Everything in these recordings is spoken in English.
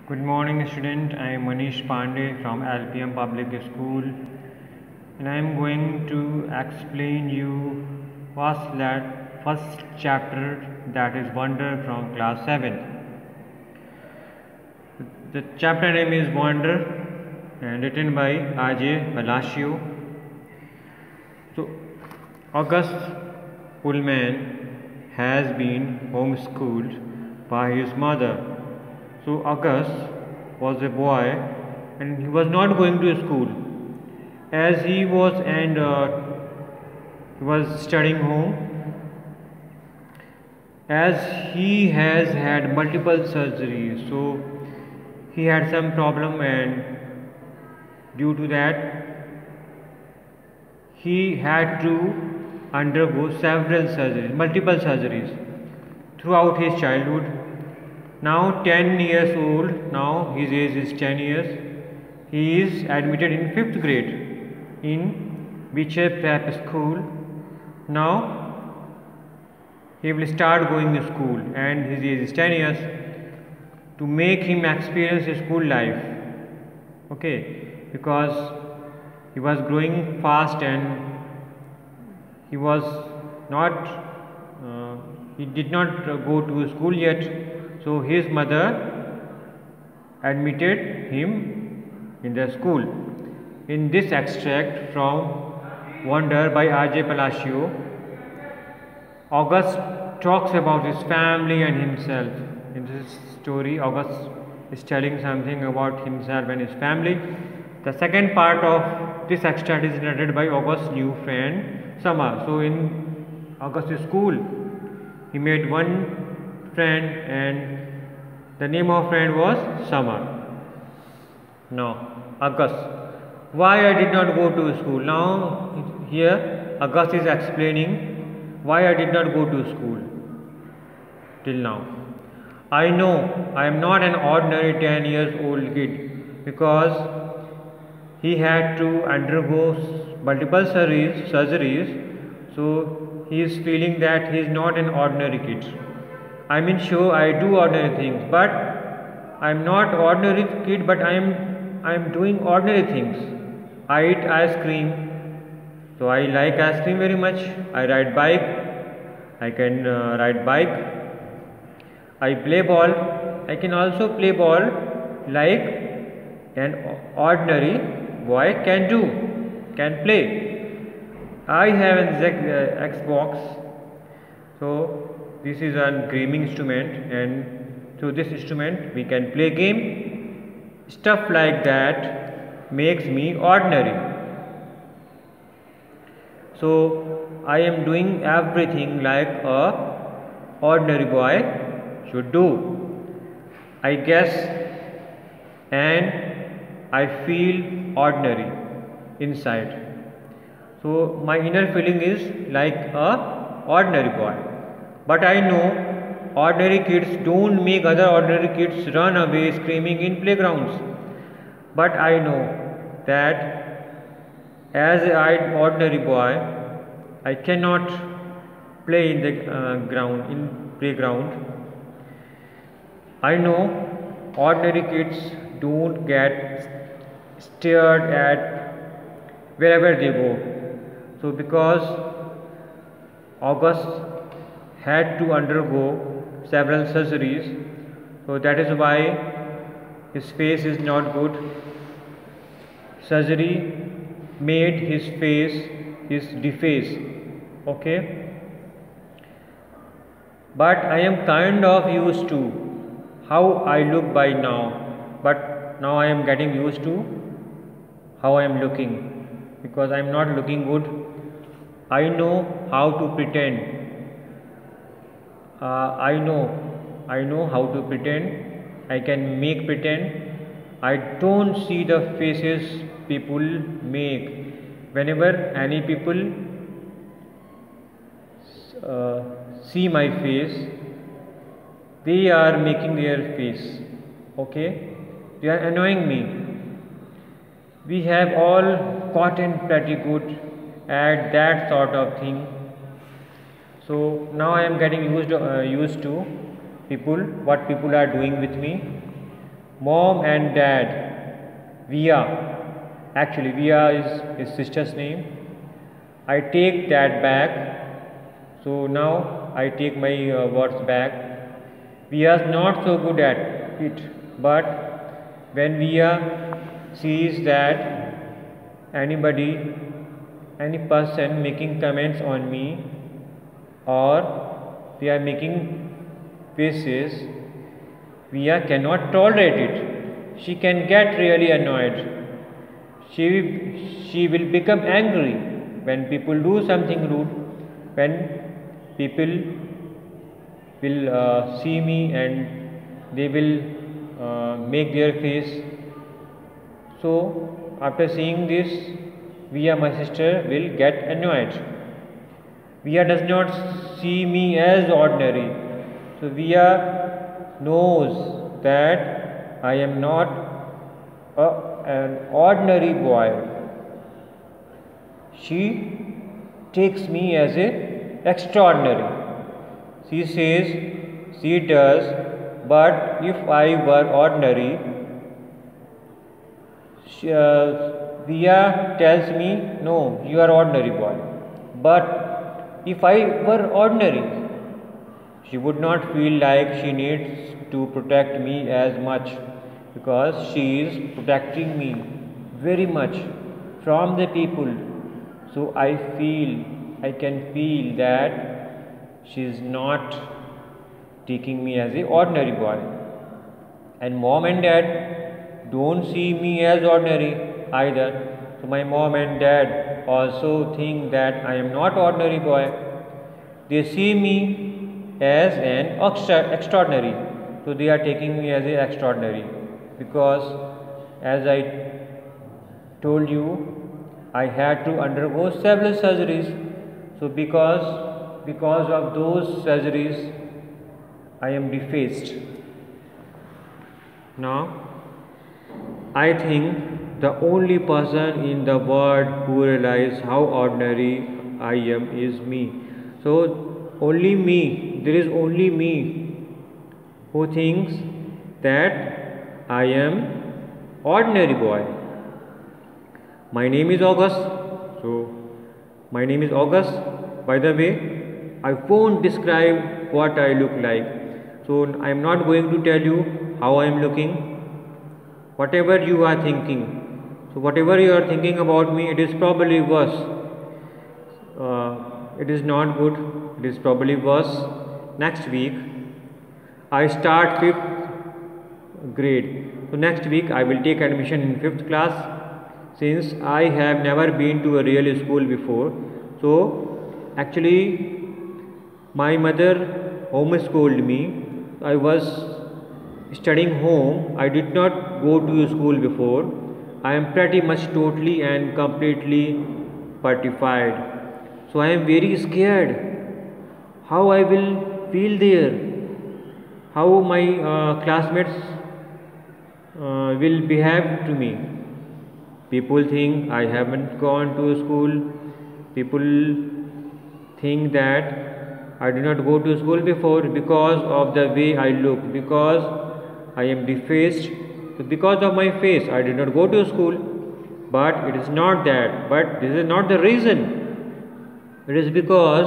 Good morning student, I am Manish Pandey from LPM Public School and I am going to explain you first chapter, that is Wonder, from class 7. The chapter name is Wonder and written by Ajay Palacio. So August Pullman has been homeschooled by his mother. So August was a boy and he was not going to school, as he was studying home, as he has had multiple surgeries. So he had some problem, and due to that he had to undergo multiple surgeries throughout his childhood. Now 10 years old, now his age is 10 years. He is admitted in 5th grade in Beecher Prep School. Now he will start going to school and his age is 10 years, to make him experience his school life. Okay, because he was growing fast and he was not he did not go to school yet. So his mother admitted him in the school. In this extract from Wonder by Ajay Palacio, August talks about his family and himself. In this story, August is telling something about himself and his family. The second part of this extract is narrated by August's new friend Summer. So in August's school, he made one friend and the name of friend was Summer. Now August, why I did not go to school? Now here August is explaining why I did not go to school till now. I know I am not an ordinary 10 years old kid, because he had to undergo multiple surgeries. So he is feeling that he is not an ordinary kid. I mean, sure, I do ordinary things, but I am not ordinary kid, but I am doing ordinary things. I eat ice cream, so I like ice cream very much. I ride bike, I can ride bike. I play ball, I can also play ball like an ordinary boy can play. I have an Xbox, so this is a gaming instrument, and through this instrument we can play game. Stuff like that makes me ordinary. So I am doing everything like a ordinary boy should do, I guess, and I feel ordinary inside. So my inner feeling is like a ordinary boy. But I know ordinary kids don't make other ordinary kids run away screaming in playgrounds. But I know that as an ordinary boy, I cannot play in the playground. I know ordinary kids don't get stared at wherever they go. So because August had to undergo several surgeries, so that is why his face is not good. Surgery made his face defaced. Okay, but I am kind of used to how I look by now, but now I am getting used to how I am looking, because I am not looking good. I know how to pretend. I know how to pretend. I can make pretend. I don't see the faces people make. Whenever any people see my face, they are making their face. Okay, they are annoying me. We have all gotten pretty good at that sort of thing. So now I am getting used to what people are doing with me. Mom and dad, Via. Actually, Via is his sister's name. I take that back. So now I take my words back. Via is not so good at it, but when Via sees that any person making comments on me, or they are making faces, Via cannot tolerate it. She can get really annoyed. She will become angry when people do something rude, when people will see me and they will make their face. So after seeing this, Via, my sister, will get annoyed. Via does not see me as ordinary. So Via knows that I am not an ordinary boy. She takes me as a extraordinary. She says she does, but if I were ordinary, Via tells me, no, you are ordinary boy. But if I were ordinary, she would not feel like she needs to protect me as much, because she is protecting me very much from the people. So I can feel that she is not taking me as a ordinary boy. And mom and dad don't see me as ordinary either. So my mom and dad also think that I am not ordinary boy. They see me as an extraordinary. So they are taking me as a extraordinary, because as I told you, I had to undergo several surgeries. So because of those surgeries, I am defaced. Now I think the only person in the world who realizes how ordinary I am is me. So only me, there is only me who thinks that I am ordinary boy. My name is August. So my name is August. By the way, I won't describe what I look like. So I am not going to tell you how I am looking. Whatever you are thinking, so whatever you are thinking about me, it is probably worse. It is not good. It is probably worse. Next week, I start 5th grade. So next week, I will take admission in 5th class, since I have never been to a real school before. So actually, my mother homeschooled me. I was studying home. I did not go to school before. I am pretty much totally and completely petrified. So I am very scared how I will feel there, how my classmates will behave to me. People think I haven't gone to school. People think that I did not go to school before because of the way I look, because I am defaced. So because of my face, I did not go to school. But it is not that. But this is not the reason. It is because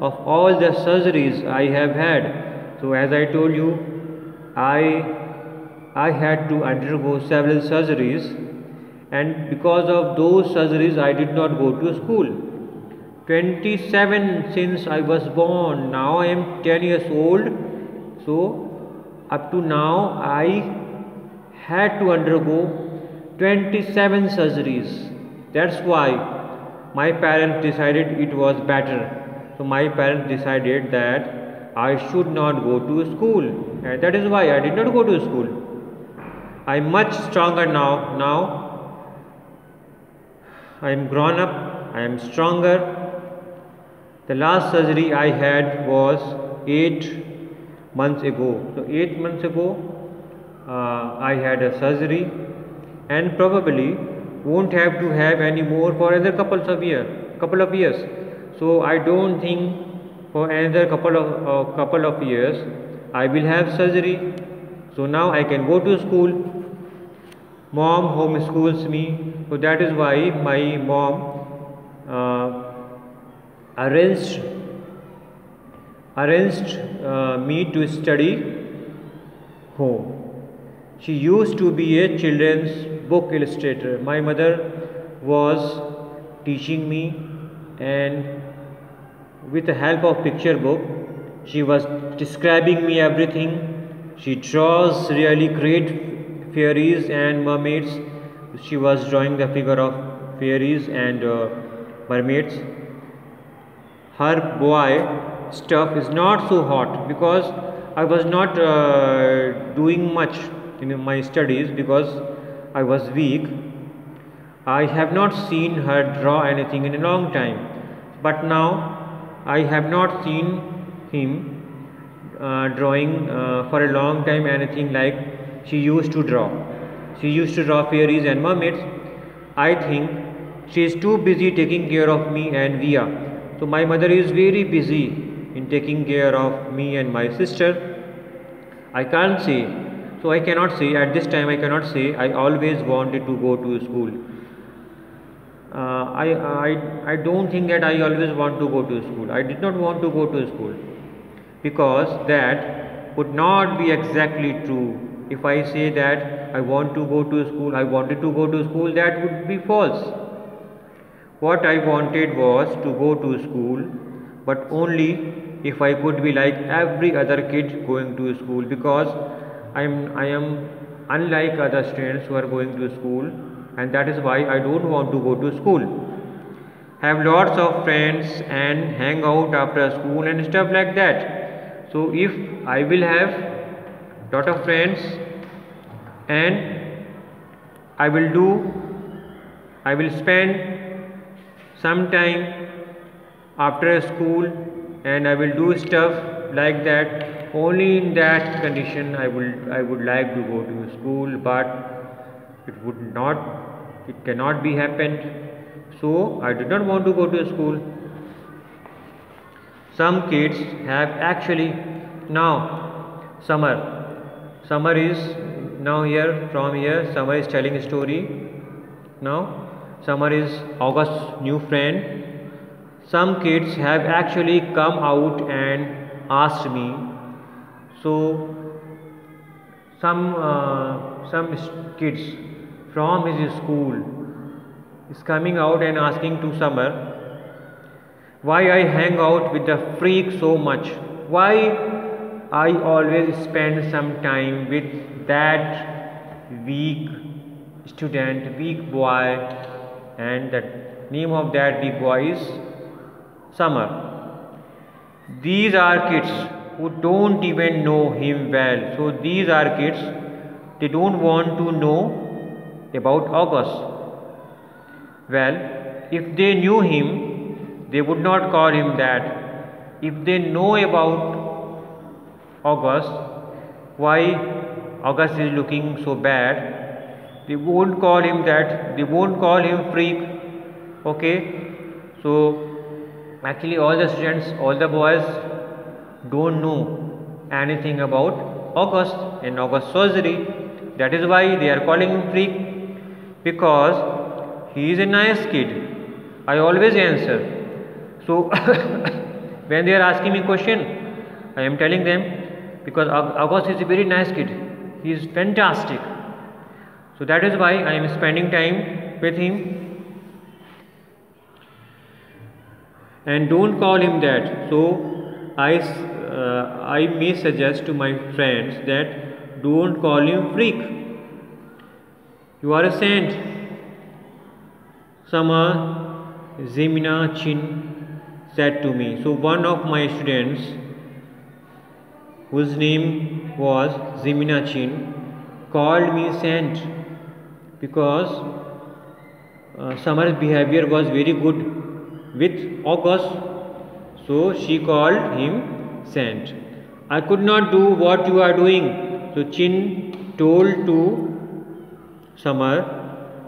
of all the surgeries I have had. So as I told you, I had to undergo several surgeries, and because of those surgeries, I did not go to school. 27 since I was born. Now I am 10 years old. So up to now, I had to undergo 27 surgeries. That's why my parents decided it was better. So my parents decided that I should not go to school, and that is why I did not go to school. I am much stronger now. Now I am grown up. I am stronger. The last surgery I had was 8 months ago. So 8 months ago, I had a surgery, and probably won't have to have any more for another couple of years. So I don't think for another couple of years I will have surgery. So now I can go to school. Mom homeschools me, so that is why my mom arranged me to study home. She used to be a children's book illustrator. My mother was teaching me, and with the help of picture book, she was describing me everything. She draws really great fairies and mermaids. She was drawing the figure of fairies and mermaids. Her boy stuff is not so hot because I was not doing much in my studies because I was weak. I have not seen her draw anything in a long time, but now I have not seen him drawing for a long time anything like she used to draw. She used to draw fairies and mermaids. I think she is too busy taking care of me and Via. So my mother is very busy in taking care of me and my sister. I can't say, so I cannot say at this time, I cannot say I always wanted to go to school. I don't think that I always want to go to school. I did not want to go to school because that would not be exactly true. If I say that I want to go to school, I wanted to go to school, that would be false. What I wanted was to go to school, but only if I could be like every other kid going to school, because I am unlike other students who are going to school, and that is why I don't want to go to school. Have lots of friends and hang out after school and stuff like that. So if I will have lot of friends and I will spend some time after school and I will do stuff like that, only in that condition I would like to go to school, but it cannot be happened. So I did not want to go to school. Some kids have actually now summer is now here. From here summer is telling a story. Now summer is August's new friend. Some kids have actually come out and asked me. So some kids from his school is coming out and asking to Summer, why I hang out with the freak so much, why I always spend some time with that weak student, weak boy, and the name of that weak boy is Summer. These are kids who don't even know him well. So these are kids, they don't want to know about August. Well, if they knew him, they would not call him that. If they know about August, why August is looking so bad, they won't call him that, they won't call him freak. Okay, so actually all the students, all the boys don't know anything about August and August surgery. That is why they are calling him freak, because he is a nice kid. I always answer. So when they are asking me question, I am telling them, because August is a very nice kid. He is fantastic. So that is why I am spending time with him. And don't call him that. So I may suggest to my friends that don't call him freak. You are a saint. Summer Zemina Chin said to me. So one of my students, whose name was Zemina Chin, called me saint because Summer's behavior was very good with August, so she called him saint. I could not do what you are doing. So Chin told to Summer,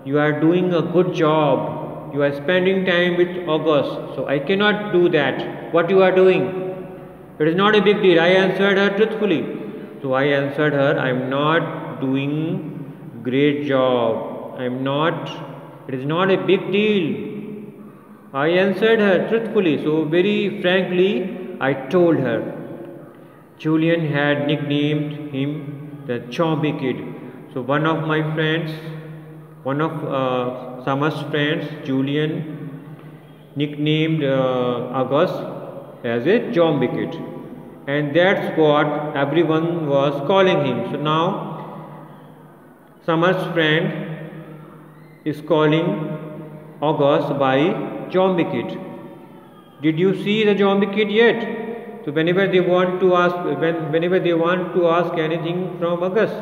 you are doing a good job. You are spending time with August. So I cannot do that. What you are doing? It is not a big deal. I answered her truthfully. So I answered her, I'm not doing great job. I'm not, it is not a big deal. I answered her truthfully, so very frankly, I told her. Julian had nicknamed him the Chompy Kid. So one of Summer's friends, Julian, nicknamed August as a Chompy Kid, and that's what everyone was calling him. So now Summer's friend is calling August by Zombie Kid. Did you see the Zombie Kid yet? So whenever they want to ask anything from August,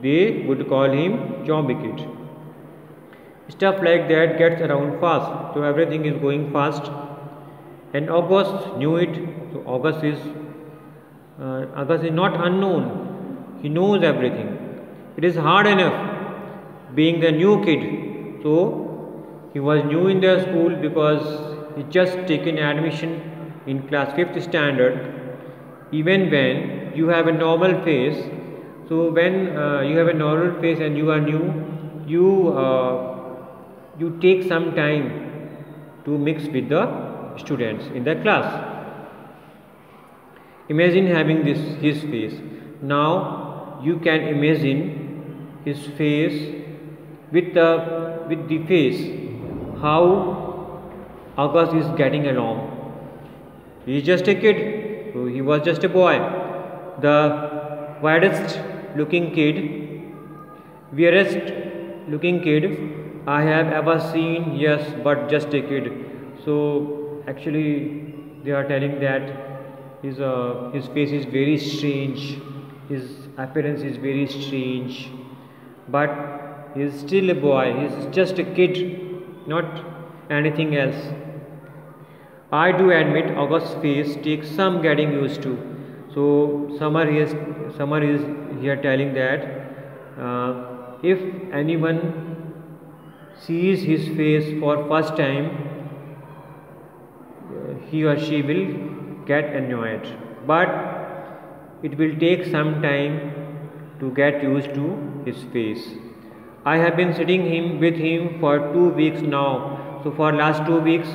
they would call him Zombie Kid. Stuff like that gets around fast. So everything is going fast, and August knew it. So August is not unknown. He knows everything. It is hard enough being the new kid. So he was new in the school because he just taken admission in class 5th standard. Even when you have a normal face, so when you have a normal face and you are new, you take some time to mix with the students in the class. Imagine having his face. Now you can imagine his face with the face how August is getting along. He is just a kid. So he was just a boy. The weirdest looking kid, weirdest looking kid I have ever seen. Yes, but just a kid. So actually, they are telling that his face is very strange. His appearance is very strange. But he is still a boy. He is just a kid, not anything else. I do admit August's face takes some getting used to. So Summer is here telling that if anyone sees his face for first time, he or she will get annoyed. But it will take some time to get used to his face. I have been sitting with him for 2 weeks now. So for last 2 weeks,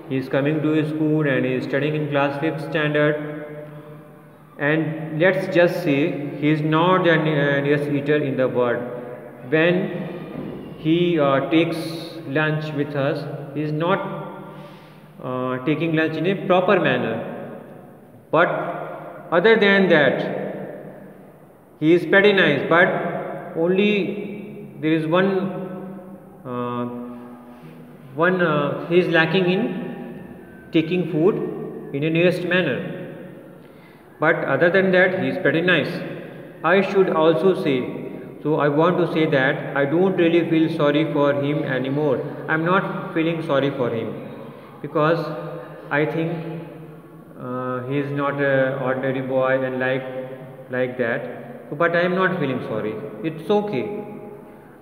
he is coming to his school and he is studying in class 5th standard. And let's just say he is not the nearest eater in the world. When he takes lunch with us, he is not taking lunch in a proper manner. But other than that, he is pretty nice. But only there is he is lacking in taking food in a nearest manner. But other than that, he is pretty nice. I should also say, so I want to say that I don't really feel sorry for him anymore. I am not feeling sorry for him because I think he is not an ordinary boy and like that. But I am not feeling sorry. It's okay.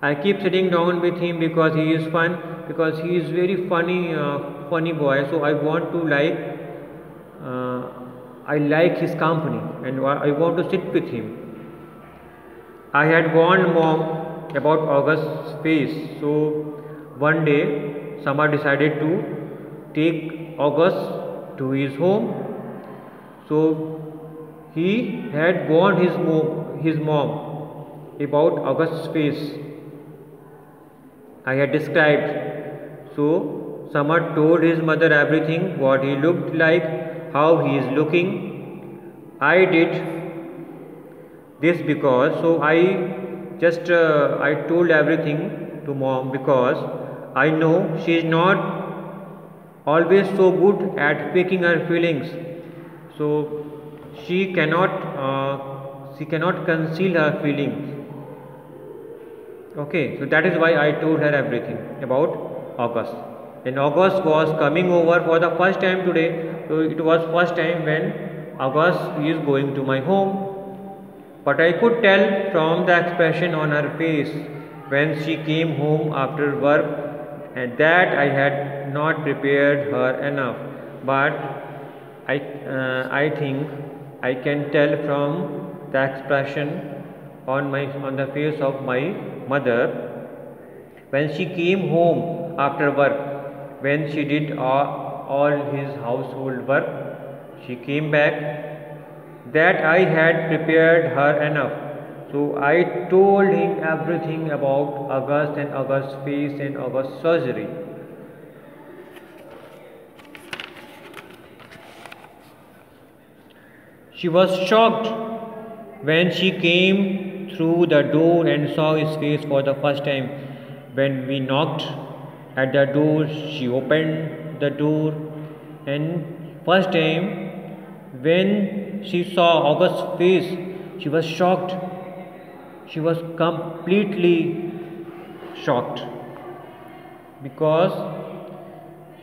I keep sitting down with him because he is fun, because he is very funny boy. So I want to I like his company and I want to sit with him. I had warned mom about August's face. So one day Summer decided to take August to his home. So he had warned his mom about August's face I had described. So Summer told his mother everything, what he looked like, how he is looking. I did this because I told everything to mom because I know she is not always so good at faking her feelings. So she cannot conceal her feelings. Okay, so that is why I told her everything about August. And August was coming over for the first time today. So it was first time when August is going to my home. But I could tell from the expression on her face when she came home after work and that I had not prepared her enough. But I think I can tell from the expression on the face of my mother when she came home after work, when she did all his household work. She came back that I had prepared her enough. So I told him everything about August and August's face and August's surgery. She was shocked when she came through the door and saw his face for the first time. When we knocked at the door, she opened the door, and first time when she saw August's face, she was shocked. She was completely shocked because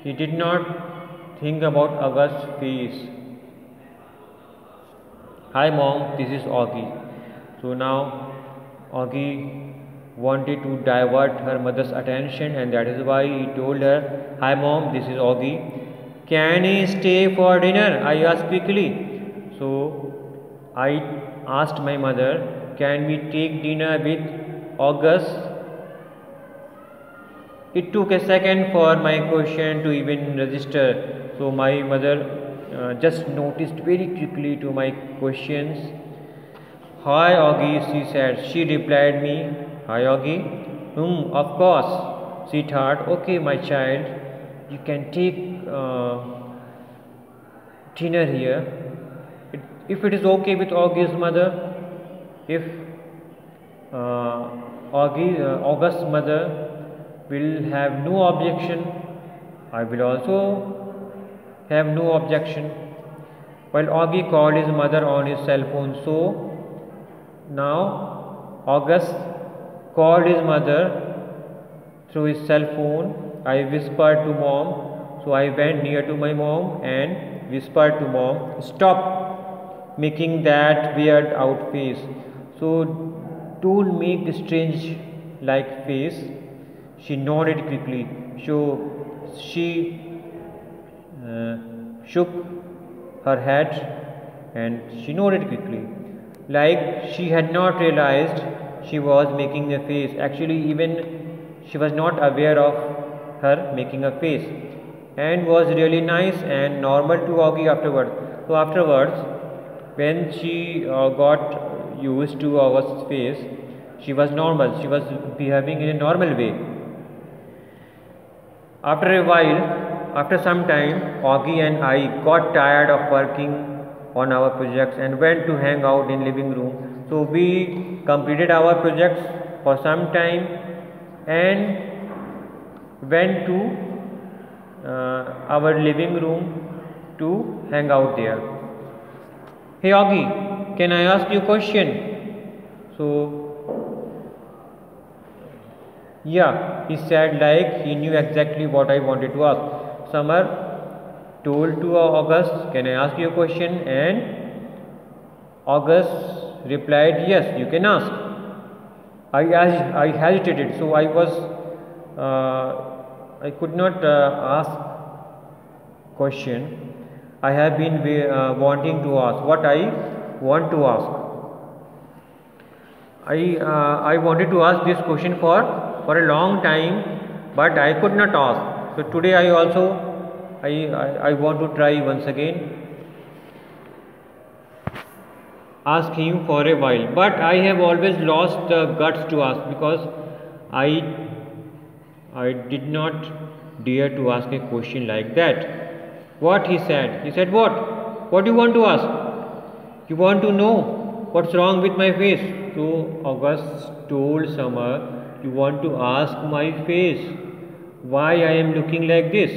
he did not think about August's face. Hi mom, this is Augie. So now Augie wanted to divert her mother's attention, and that is why he told her, hi mom, this is Augie. Can he stay for dinner? I asked quickly. So I asked my mother, can we take dinner with August? It took a second for my question to even register. So my mother just noticed very quickly to my questions. Hi Augie, she said. She replied me, hi Augie. Of course, sweetheart. Okay, my child, you can take dinner here. If it is okay with Augie's mother, if August's mother will have no objection, I will also have no objection. While Augie called his mother on his cell phone, so now August called his mother through his cell phone. I whispered to mom, so I went near to my mom and whispered to mom, stop making that weird out face. So don't make the strange like face. She nodded quickly. So she shook her head and she nodded quickly, like she had not realized she was making a face. Actually, even she was not aware of her making a face, and was really nice and normal to Augie afterwards. So afterwards, when she got used to August's face, she was normal. She was behaving in a normal way. After a while, after some time, Augie and I got tired of working on our projects and went to hang out in living room. So we completed our projects for some time and went to our living room to hang out there. Hey Augie, can I ask you a question? So yeah, he said, like he knew exactly what I wanted to ask. Summer told to August, can I ask you a question? And August replied, yes, you can ask. I hesitated, so I could not ask question. I have been wanting to ask what I want to ask. I wanted to ask this question for a long time, but I could not ask. So today I want to try once again. Ask him for a while, but I have always lost the guts to ask because I did not dare to ask a question like that. What he said? He said, what? What do you want to ask? You want to know what's wrong with my face? So August told Summer, you want to ask my face why I am looking like this?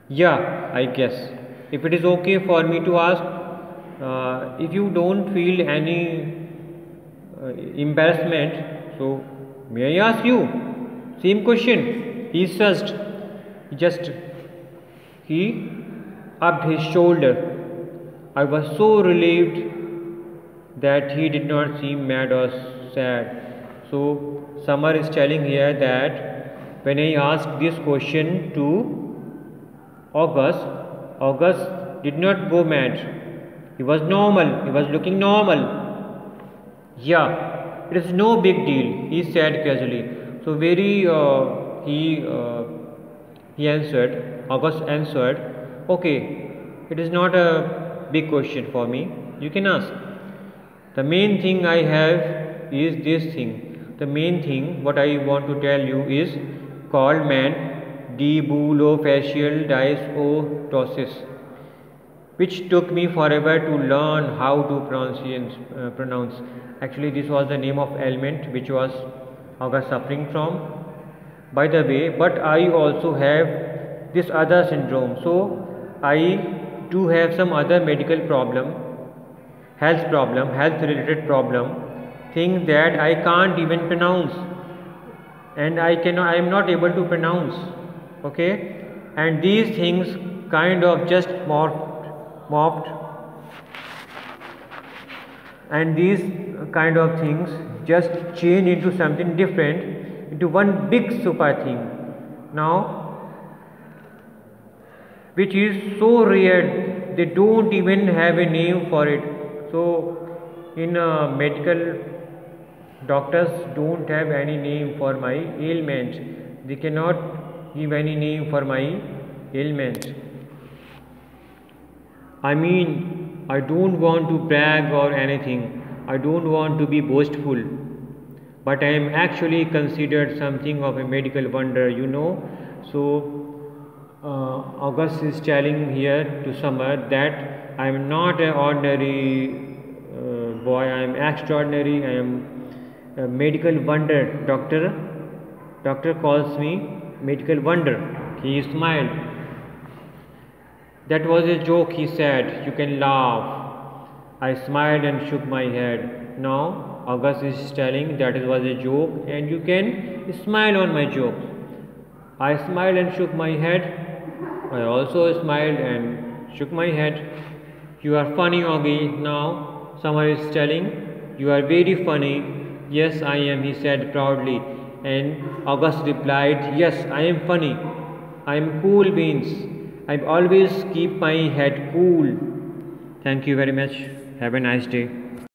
Yeah, I guess. If it is okay for me to ask, if you don't feel any embarrassment, so may I ask you? Same question. He searched. He upped his shoulder. I was so relieved that he did not seem mad or sad. So Summer is telling here that when I asked this question to August did not go mad. He was normal. He was looking normal. Yeah, it is no big deal, he said casually. So he answered. August answered, okay, it is not a big question for me. You can ask. The main thing I have is this thing. The main thing what I want to tell you is called mandibulofacial dysostosis, which took me forever to learn how to pronounce. Actually, this was the name of ailment which was August suffering from. By the way, but I also have this other syndrome. So I do have some other medical problem, health related problem, thing that I can't even pronounce, and I am not able to pronounce. Okay, and these things kind of just morphed, and these kind of things just change into something different, into one big super thing now, which is so rare they don't even have a name for it. So in medical, doctors don't have any name for my ailment. They cannot give any name for my ailment. I mean, I don't want to brag or anything. I don't want to be boastful. But I am actually considered something of a medical wonder, you know. So August is telling here to Summer that I am not an ordinary boy. I am extraordinary. I am a medical wonder. Doctor calls me medical wonder. He smiled. That was a joke, he said. You can laugh. I smiled and shook my head. Now August is telling that it was a joke and you can smile on my joke. I smiled and shook my head. I also smiled and shook my head. You are funny, Augie. Now Summer is telling, you are very funny. Yes, I am, he said proudly. And August replied, yes, I am funny. I am cool beans. I always keep my head cool. Thank you very much. Have a nice day.